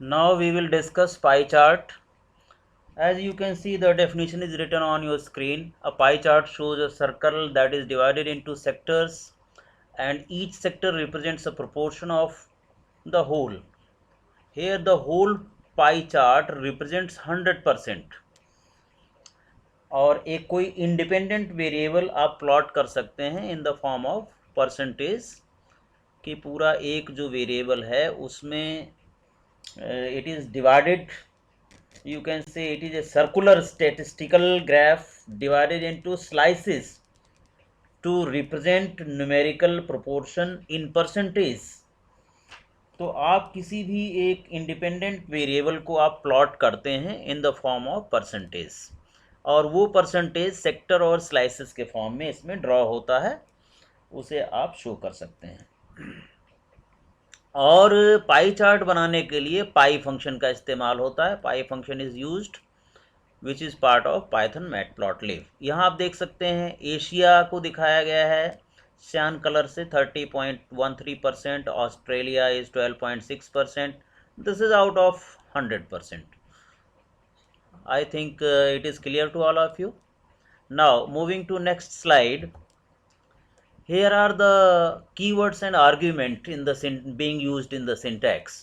Now we will discuss pie chart. As you can see, the definition is written on your screen. A pie chart shows a circle that is divided into sectors, and each sector represents a proportion of the whole. Here the whole pie chart represents 100%, और एक कोई independent variable आप plot कर सकते हैं in the form of percentage, कि पूरा एक जो वेरिएबल है उसमें it is divided, you can say it is a circular statistical graph divided into slices to represent numerical proportion in percentage. तो आप किसी भी एक इंडिपेंडेंट वेरिएबल को आप प्लॉट करते हैं in the form of percentage, और वो परसेंटेज सेक्टर और स्लाइसेस के फॉर्म में इसमें ड्रॉ होता है, उसे आप शो कर सकते हैं। और पाई चार्ट बनाने के लिए पाई फंक्शन का इस्तेमाल होता है। पाई function is used which is part of Python matplotlib. यहाँ आप देख सकते हैं एशिया को दिखाया गया है श्यान कलर से 30.13%, Australia is 12.6%। This is out of 100%। I think it is clear to all of you. Now moving to next slide. Here are the keywords and argument in the being used in the syntax.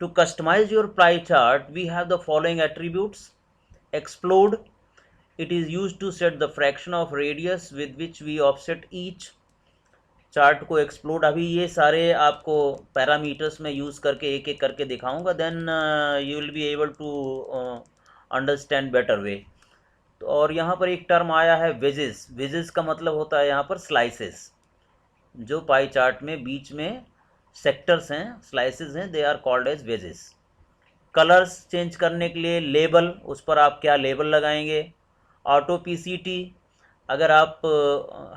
To customize your pie chart, we have the following attributes. Explode, it is used to set the fraction of radius with which we offset each. Chart को explode, अभी ये सारे आपको parameters में use करके एक एक करके दिखाऊंगा, then you will be able to understand better way. तो और यहाँ पर एक टर्म आया है वेजेस। वेजेस का मतलब होता है यहाँ पर स्लाइसेस। जो पाई चार्ट में बीच में सेक्टर्स हैं, स्लाइसेस हैं, they are called as wedges. Colours change करने के लिए लेबल, उस पर आप क्या लेबल लगाएंगे। ऑटो पीसीटी, अगर आप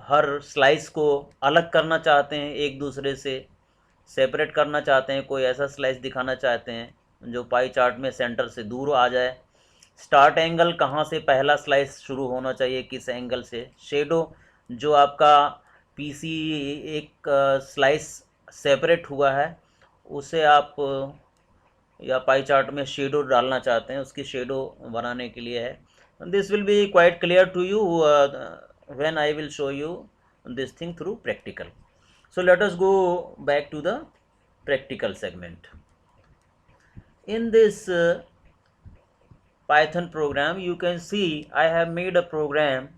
हर स्लाइस को अलग करना चाहते हैं, एक दूसरे से सेपरेट करना चाहते हैं, कोई ऐसा स्लाइस दिखाना चाहते हैं जो पाई चार्ट में सेंटर से दूर आ जाए। स्टार्ट एंगल, कहाँ से पहला स्लाइस शुरू होना चाहिए, किस एंगल से। शेडो, जो आपका पीसी एक स्लाइस सेपरेट हुआ है उसे आप या पाई चार्ट में शेडो डालना चाहते हैं, उसकी शेडो बनाने के लिए है। This will be quite clear to you when I will show you this thing through practical. So let us go back to the practical segment. In this Python program, you can see I have made a program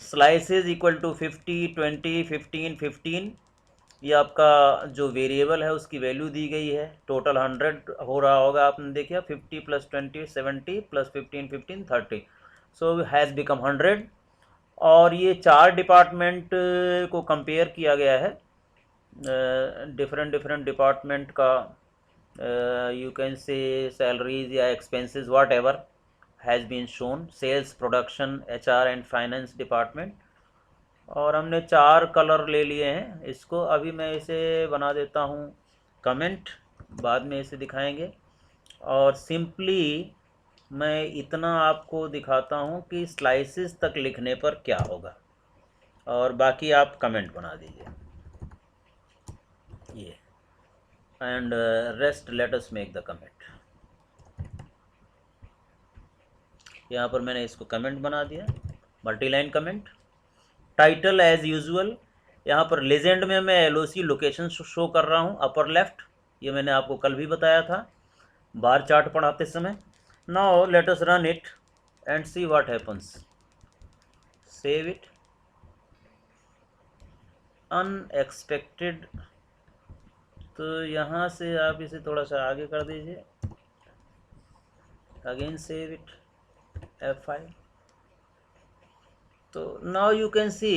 slices equal to 50, 20, 15, 15। ये आपका जो variable है उसकी value दी गई है। Total 100 हो रहा होगा, आपने देखा 50 + 20 70 + 15 15 30, सो हैज़ बिकम 100। और ये चार डिपार्टमेंट को कंपेयर किया गया है, डिफरेंट डिफरेंट डिपार्टमेंट का, यू कैन से सैलरीज या expenses whatever has been shown, sales, production, HR and finance department. और हमने चार कलर ले लिए हैं इसको। अभी मैं इसे बना देता हूँ कमेंट, बाद में इसे दिखाएंगे। और सिंपली मैं इतना आपको दिखाता हूँ कि स्लाइसेस तक लिखने पर क्या होगा, और बाकी आप कमेंट बना दीजिए ये, and rest let us make the comment. यहाँ पर मैंने इसको कमेंट बना दिया, multi line comment. Title as usual, यहाँ पर लेजेंड में मैं एलओसी लोकेशन शो कर रहा हूँ अपर लेफ्ट, ये मैंने आपको कल भी बताया था बार चार्ट पढ़ाते समय। Now let us run it and see what happens. Save it. Unexpected, तो यहाँ से आप इसे थोड़ा सा आगे कर दीजिए। Again save it, F5। तो now you can C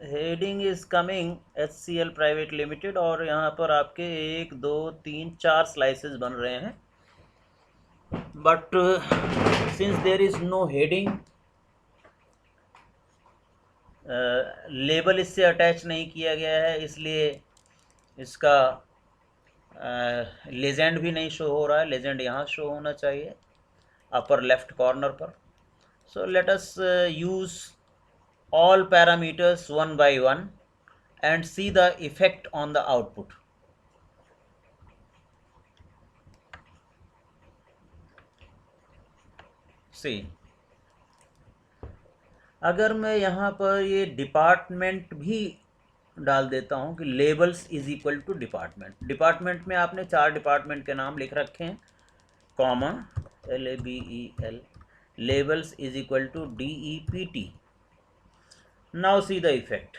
heading is coming HCL private limited, और यहाँ पर आपके 1 2 3 4 स्लाइसेस बन रहे हैं। But since there is no heading, label इससे अटैच नहीं किया गया है, इसलिए इसका लेजेंड भी नहीं शो हो रहा है। लेजेंड यहाँ शो होना चाहिए अपर लेफ्ट कॉर्नर पर। सो let us use all parameters one by one and see the effect on the output. सी, अगर मैं यहाँ पर ये डिपार्टमेंट भी डाल देता हूँ कि labels is equal to department, department में आपने 4 डिपार्टमेंट के नाम लिख रखे हैं, comma LABEL, labels is equal to DEPT. Now see the effect.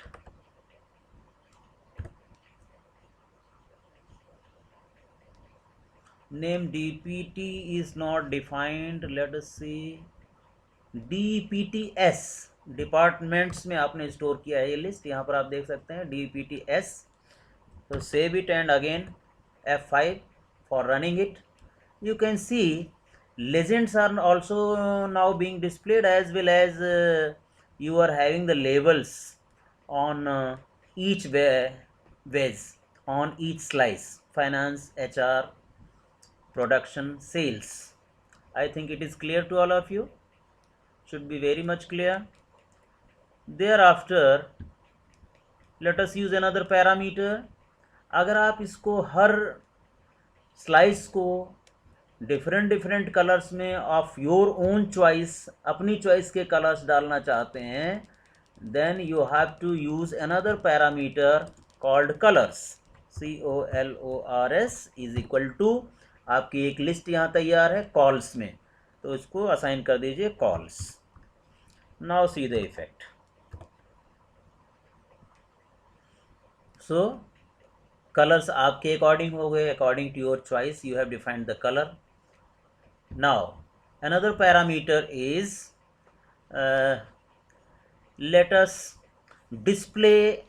Name DPT is not defined. Let us see. DPTS departments में आपने स्टोर किया है ये लिस्ट, यहाँ पर आप देख सकते हैं DPTS. तो save it and again F5 for running it. You can see legends are also now being displayed, as well as you are having the labels on each wedge, on each slice: finance, HR, production, sales. I think it is clear to all of you, should be very much clear. Thereafter let us use another parameter. अगर आप इसको हर slice को different colours में of your own choice, अपनी choice के colours डालना चाहते हैं, then you have to use another parameter called colours, COLORS is equal to, आपकी एक लिस्ट यहाँ तैयार है कॉल्स में, तो इसको असाइन कर दीजिए cols. Now see the effect. So colours आपके अकॉर्डिंग हो गए, according to your choice you have defined the colour. Now another parameter is let us display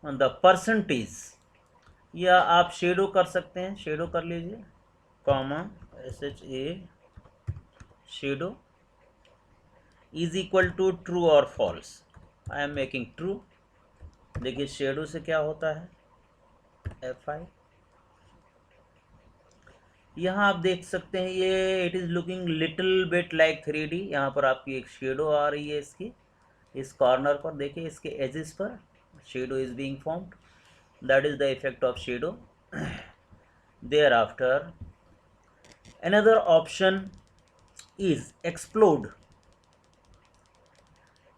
the percentage, या आप शेडो कर सकते हैं, शेडो कर लीजिए, comma SHA shadow is equal to true और false. I am making true. देखिए shadow से क्या होता है, F5. यहाँ आप देख सकते हैं ये it is looking little bit like 3D. यहाँ पर आपकी एक शेडो आ रही है इसकी, इस कॉर्नर पर देखिए, इसके एजेस पर shadow is being formed. That is the effect of shadow. Thereafter another option is explode,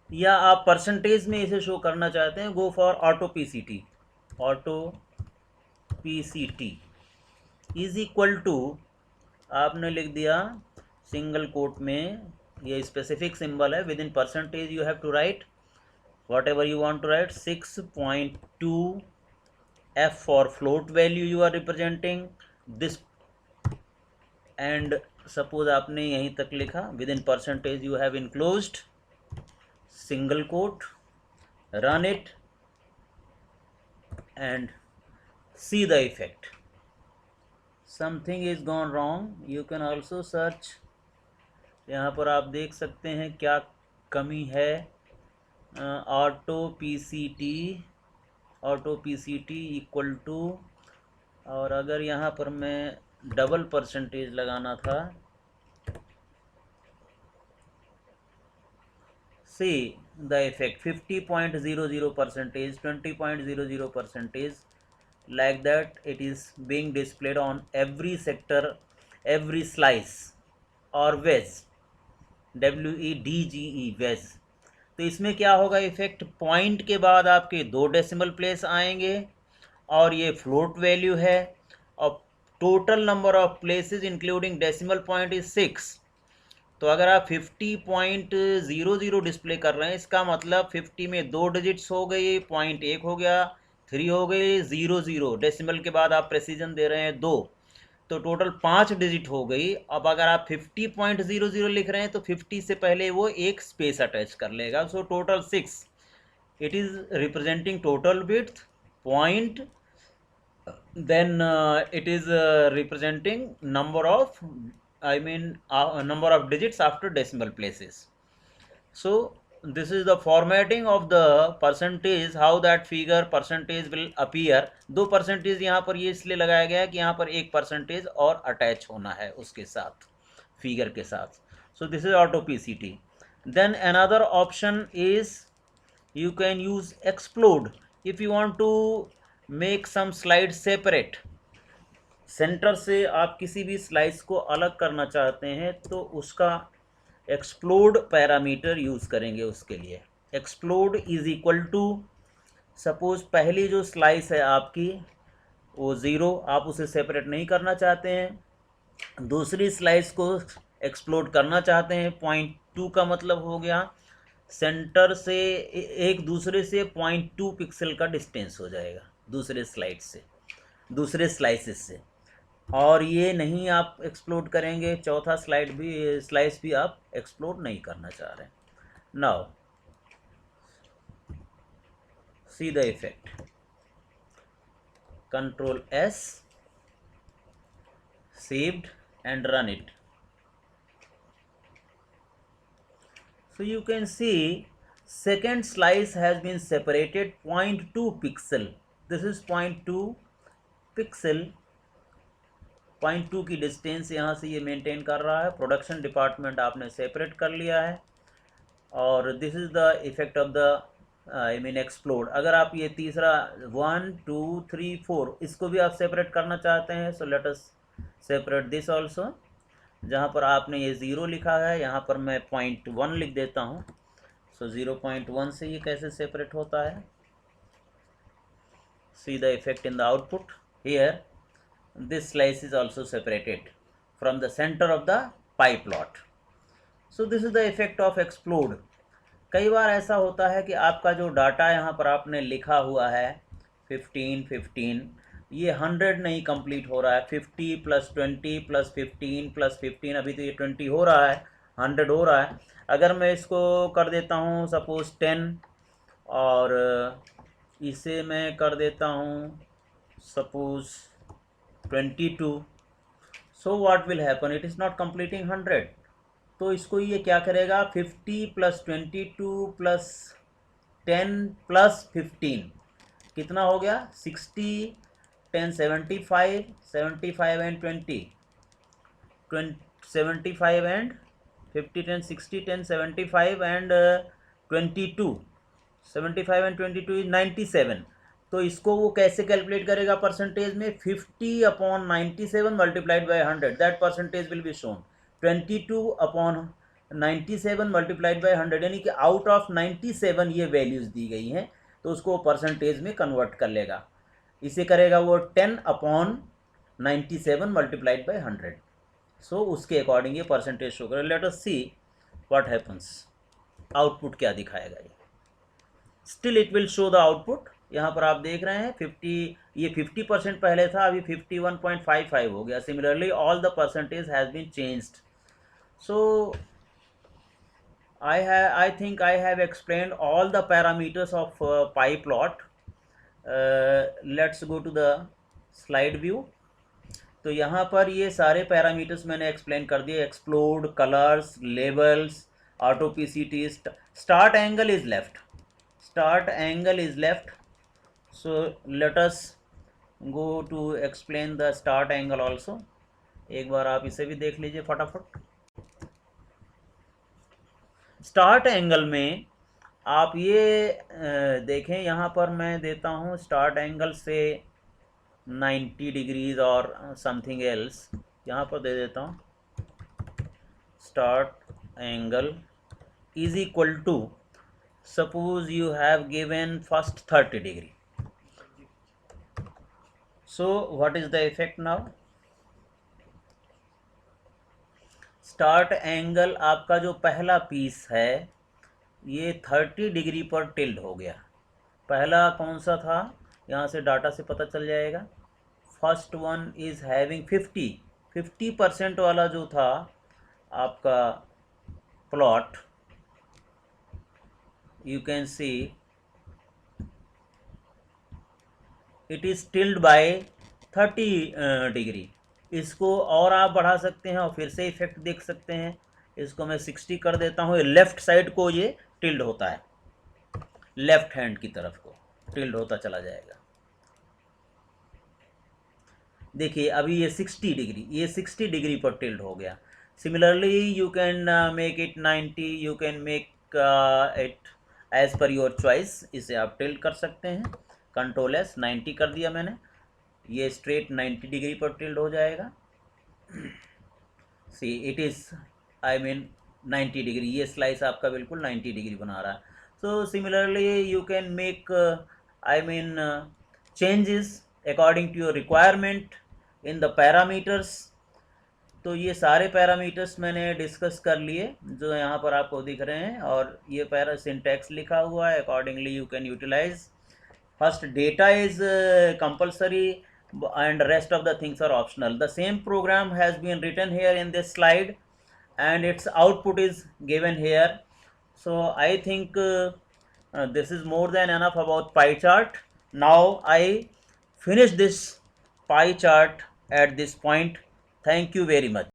या आप परसेंटेज में इसे शो करना चाहते हैं, go for auto PCT. Auto PCT is equal to, आपने लिख दिया सिंगल कोट में, ये स्पेसिफिक सिंबल है, within percentage you have to write whatever you want to write, 6.2 F for float value you are representing this, and suppose आपने यहीं तक लिखा, with in percentage you have enclosed single quote, run it and C the effect. Something is gone wrong, you can also search. यहाँ पर आप देख सकते हैं क्या कमी है. ऑटो PCT इक्वल टू, और अगर यहाँ पर मैं डबल परसेंटेज लगाना था, सी the effect 50.00%, 20.00%, like that it is being displayed on every sector, every slice or wedge, WEDGE wedge. तो इसमें क्या होगा इफेक्ट, पॉइंट के बाद आपके 2 डेसिमल प्लेस आएंगे, और ये फ्लोट वैल्यू है, और total number of places including decimal point is 6. तो अगर आप 50.00 डिस्प्ले कर रहे हैं, इसका मतलब 50 में 2 डिजिट्स हो गई, पॉइंट 1 हो गया, 3 हो गई, 00 डेसिमल के बाद आप प्रेसिजन दे रहे हैं 2, तो टोटल 5 डिजिट हो गई. अब अगर आप 50.00 लिख रहे हैं तो 50 से पहले वो एक स्पेस अटैच कर लेगा, so total 6. It is representing total width point, then it is representing number of, number of digits after decimal places. So this is the formatting of the percentage, how that figure percentage will appear. 2 percentage यहाँ पर ये इसलिए लगाया गया है कि यहाँ पर 1 परसेंटेज और अटैच होना है उसके साथ, फिगर के साथ. So this is auto PCT. Then another option is you can use explode if you want to make some slides separate. Centre से आप किसी भी स्लाइस को अलग करना चाहते हैं, तो उसका एक्सप्लोड पैरामीटर यूज़ करेंगे उसके लिए। Explode is equal to, suppose पहली जो स्लाइस है आपकी वो 0, आप उसे सेपरेट नहीं करना चाहते हैं, दूसरी स्लाइस को एक्सप्लोड करना चाहते हैं, 0.2 का मतलब हो गया सेंटर से एक दूसरे से 0.2 पिक्सल का डिस्टेंस हो जाएगा दूसरे स्लाइड से, दूसरे स्लाइसेस से। और ये नहीं आप एक्सप्लोड करेंगे, चौथा स्लाइस भी आप एक्सप्लोड नहीं करना चाह रहे हैं। Now see the effect, control S, saved and run it. So you can see second slice has been separated 0.2 pixel. This is 0.2 pixel, 0.2 की डिस्टेंस यहाँ से ये मेंटेन कर रहा है। प्रोडक्शन डिपार्टमेंट आपने सेपरेट कर लिया है और this is the effect of the I mean explode. अगर आप ये तीसरा 1 2 3 4 इसको भी आप सेपरेट करना चाहते हैं, सो let us separate this also. जहाँ पर आपने ये 0 लिखा है यहाँ पर मैं 0.1 लिख देता हूँ। सो 0.1 से ये कैसे सेपरेट होता है, सी the effect in the output here, this slice is also separated from the centre of the pi plot. So this is the effect of explode. कई बार ऐसा होता है कि आपका जो डाटा यहाँ पर आपने लिखा हुआ है 15 ये 100 नहीं कंप्लीट हो रहा है, 50 + 20 + 15 + 15, अभी तो ये 20 हो रहा है, 100 हो रहा है। अगर मैं इसको कर देता हूँ सपोज 10 और इसे मैं कर देता हूँ suppose 22, so what will happen, it is not completing 100। तो इसको ये क्या करेगा, 50 + 22 + 10 + 15 कितना हो गया, 60, 10 75, 75 and 20, 75 and 50, 10 60, 10 75 and 22, 75 and 22 is 97। तो इसको वो कैसे कैलकुलेट करेगा परसेंटेज में, 50/97 multiplied by 100, that percentage will be shown 22/97 multiplied by 100, यानी कि आउट ऑफ 97 ये वैल्यूज़ दी गई हैं, तो उसको परसेंटेज में कन्वर्ट कर लेगा। इसे करेगा वो 10/97 मल्टीप्लाइड बाई 100। सो उसके अकॉर्डिंग ये परसेंटेज शो करेगा। Let us see what happens, output क्या दिखाएगा ये। Still it will show the output. यहाँ पर आप देख रहे हैं 50, ये 50% पहले था, अभी 51.55 हो गया। Similarly all the percentage has been changed. So I think I have explained all the parameters of pie plot. Let's go to the slide view. तो यहाँ पर ये सारे पैरामीटर्स मैंने एक्सप्लेन कर दिए, explode, colours, labels, autopct, start angle is left, start angle is left. So let us go to explain the start angle also. एक बार आप इसे भी देख लीजिए फटाफट। स्टार्ट एंगल में आप ये देखें, यहाँ पर मैं देता हूँ स्टार्ट एंगल से 90 डिग्रीज और समथिंग एल्स, यहाँ पर दे देता हूँ start angle is equal to, suppose you have given first 30 degree. So what is the effect now, start angle आपका जो पहला पीस है ये 30 डिग्री पर टिल्ट हो गया। पहला कौन सा था, यहाँ से डाटा से पता चल जाएगा। फर्स्ट वन इज़ हैविंग 50% वाला जो था आपका plot, you can see it is tilt by 30 degree. इसको और आप बढ़ा सकते हैं और फिर से इफेक्ट देख सकते हैं। इसको मैं 60 कर देता हूँ, लेफ्ट साइड को ये टिल्ड होता है, लेफ्ट हैंड की तरफ को टिल्ड होता चला जाएगा। देखिए अभी ये 60 डिग्री, ये 60 डिग्री पर टिल्ड हो गया। Similarly you can make it 90, you can make it as per your choice, इसे आप टिल्ड कर सकते हैं। कंट्रोल एस, 90 कर दिया मैंने, ये स्ट्रेट 90 डिग्री पर टिल्ड हो जाएगा। See it is, I mean 90 degree, ये स्लाइस आपका बिल्कुल 90 डिग्री बना रहा है. So similarly you can make I mean changes according to your requirement in the parameters. तो ये सारे पैरामीटर्स मैंने डिस्कस कर लिए जो यहाँ पर आपको दिख रहे हैं, और ये पैरा सिंटैक्स लिखा हुआ है. Accordingly you can utilize. First, data is compulsory and rest of the things are optional. The same program has been written here in this slide and its output is given here. So I think this is more than enough about pie chart. Now I finish this pie chart at this point. Thank you very much.